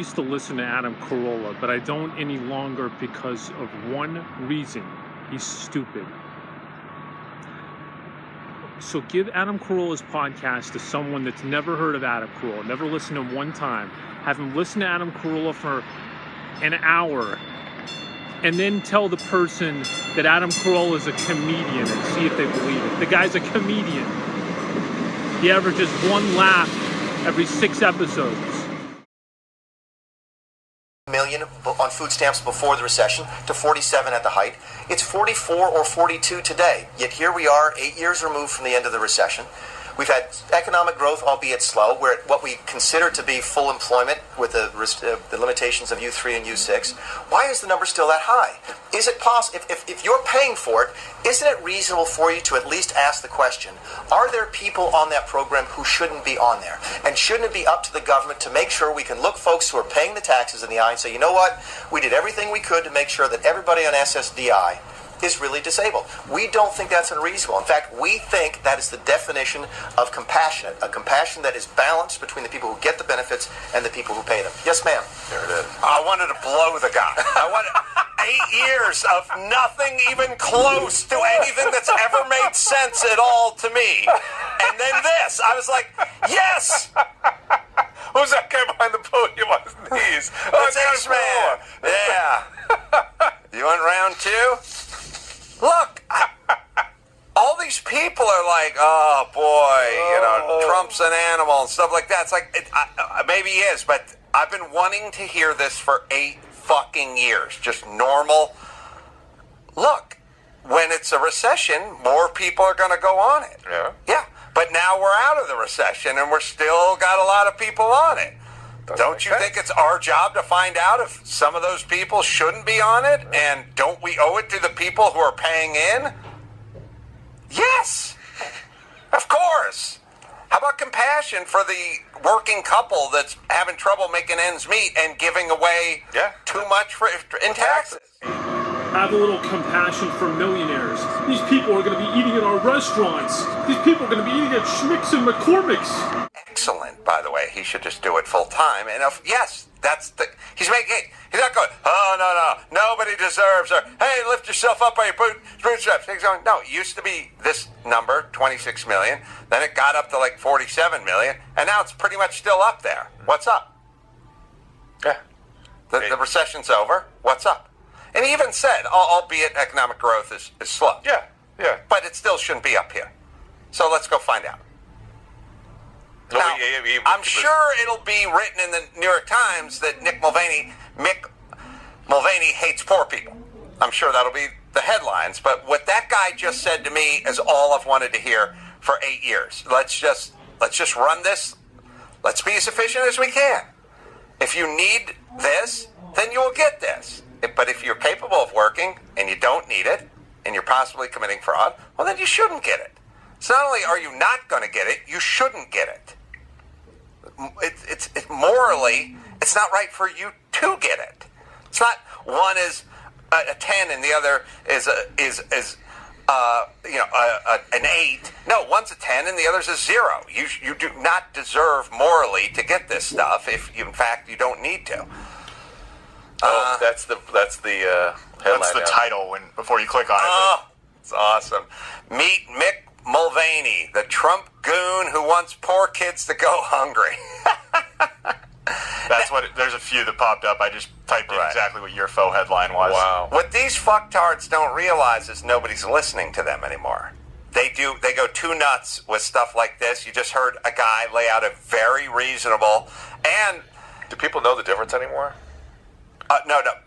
used to listen to Adam Carolla, but I don't any longer because of one reason. He's stupid. So give Adam Carolla's podcast to someone that's never heard of Adam Carolla, never listened to him one time. Have him listen to Adam Carolla for an hour, and then tell the person that Adam Carolla is a comedian and see if they believe it. The guy's a comedian. He averages one laugh every 6 episodes. Million on food stamps before the recession to 47 at the height. It's 44 or 42 today. Yet here we are, 8 years removed from the end of the recession. We've had economic growth, albeit slow. We're at what we consider to be full employment with the limitations of U3 and U6. Why is the number still that high? Is it possible, if you're paying for it, isn't it reasonable for you to at least ask the question, are there people on that program who shouldn't be on there? And shouldn't it be up to the government to make sure we can look folks who are paying the taxes in the eye and say, you know what, we did everything we could to make sure that everybody on SSDI is really disabled. We don't think that's unreasonable. In fact, we think that is the definition of compassionate, a compassion that is balanced between the people who get the benefits and the people who pay them. Yes, ma'am. There it is. I wanted to blow the guy. I wanted 8 years of nothing even close to anything that's ever made sense at all to me. And then this. I was like, yes! Who's that guy behind the podium on his knees? That's X-Man. Yeah. You want round two? Look, all these people are like, oh boy, Trump's an animal and stuff like that. It's like, maybe he is, but I've been wanting to hear this for 8 fucking years. Just normal. Look, when it's a recession, more people are going to go on it. Yeah. Yeah, but now we're out of the recession and we're still got a lot of people on it. Don't you think it's our job to find out if some of those people shouldn't be on it? And don't we owe it to the people who are paying in? Yes, of course. How about compassion for the working couple that's having trouble making ends meet and giving away too much in taxes? Have a little compassion for millionaires. These people are going to be eating at our restaurants. These people are going to be eating at Schmick's and McCormick's. Excellent, by the way. He should just do it full time. And yes, that's the. He's not going, oh, no, nobody deserves, or hey, lift yourself up by your bootstraps. He's going, no, it used to be this number, 26 million. Then it got up to like 47 million. And now it's pretty much still up there. What's up? Yeah. The recession's over. What's up? And he even said, albeit economic growth is slow. Yeah. But it still shouldn't be up here. So let's go find out. No, now, I'm sure it'll be written in the New York Times that Mick Mulvaney hates poor people. I'm sure that'll be the headlines. But what that guy just said to me is all I've wanted to hear for 8 years. Let's just run this. Let's be as efficient as we can. If you need this, then you will get this. But if you're capable of working and you don't need it, and you're possibly committing fraud, well, then you shouldn't get it. So not only are you not going to get it, you shouldn't get it. It's morally, it's not right for you to get it. It's not one is a 10 and the other is an 8. No, one's a 10 and the other's a 0. You do not deserve morally to get this stuff if in fact you don't need to. That's the headline. That's the title before you click on it. Oh, it's awesome. Meet Mick Mulvaney, the Trump goon who wants poor kids to go hungry. That's what. There's a few that popped up. I just typed in exactly what your faux headline was. Wow. What these fucktards don't realize is nobody's listening to them anymore. They go too nuts with stuff like this. You just heard a guy lay out a very reasonable and. Do people know the difference anymore?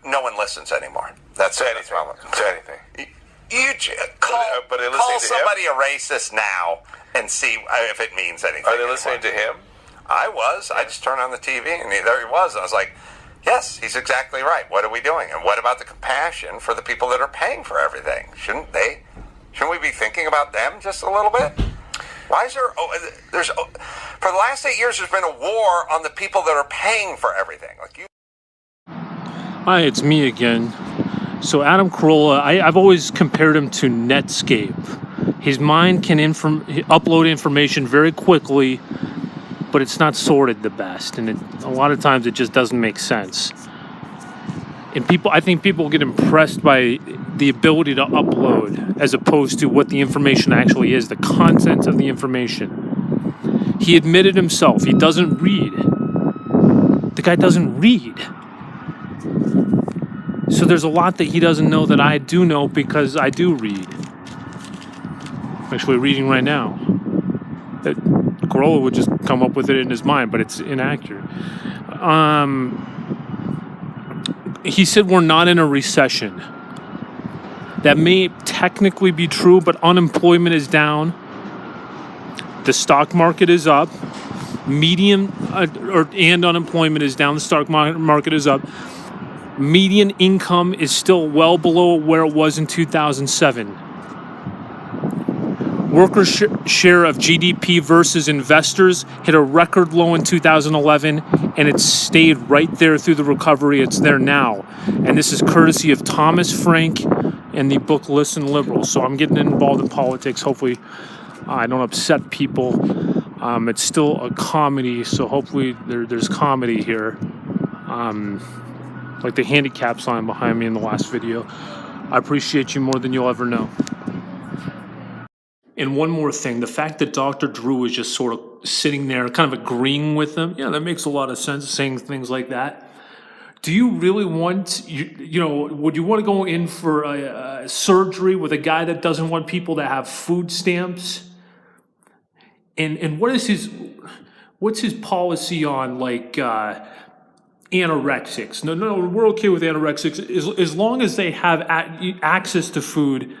No one listens anymore. That's it. To anything. You call to somebody a racist now and see if it means anything. Are they listening to him? I was. I just turned on the TV and there he was. I was like, yes, he's exactly right. What are we doing? And what about the compassion for the people that are paying for everything? Shouldn't we be thinking about them just a little bit? Why is there? For the last 8 years, there's been a war on the people that are paying for everything. Hi, it's me again. So Adam Carolla, I've always compared him to Netscape. His mind can upload information very quickly, but it's not sorted the best, and a lot of times it just doesn't make sense. And I think people get impressed by the ability to upload as opposed to what the information actually is, the content of the information. He admitted himself, he doesn't read. The guy doesn't read. So there's a lot that he doesn't know that I do know because I do read. I'm actually reading right now. That Carolla would just come up with it in his mind, but it's inaccurate. He said we're not in a recession. That may technically be true, but unemployment is down. The stock market is up. And unemployment is down. The stock market is up. Median income is still well below where it was in 2007. Workers' share of GDP versus investors hit a record low in 2011, and it's stayed right there through the recovery. It's there now. And this is courtesy of Thomas Frank and the book Listen Liberal. So I'm getting involved in politics. Hopefully I don't upset people. It's still a comedy, so hopefully there's comedy here. Like the handicap sign behind me in the last video. I appreciate you more than you'll ever know. And one more thing, the fact that Dr. Drew is just sort of sitting there, kind of agreeing with them, yeah, that makes a lot of sense, saying things like that. Do you really want, would you want to go in for a surgery with a guy that doesn't want people to have food stamps? And what's his policy on like anorexics? No, we're okay with anorexics as long as they have access to food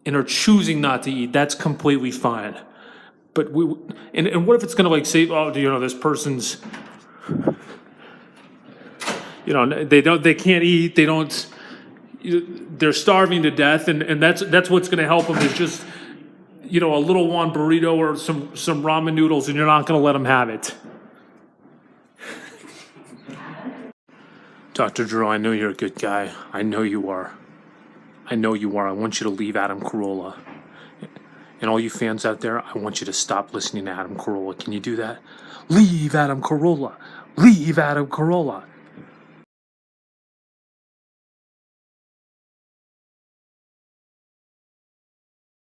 and are choosing not to eat. That's completely fine. But and what if it's going to like say, oh, this person's, they can't eat, they're starving to death, and that's what's going to help them is just a little Juan burrito or some ramen noodles, and you're not going to let them have it. Dr. Drew, I know you're a good guy. I know you are. I want you to leave Adam Carolla. And all you fans out there, I want you to stop listening to Adam Carolla. Can you do that? Leave Adam Carolla. Leave Adam Carolla.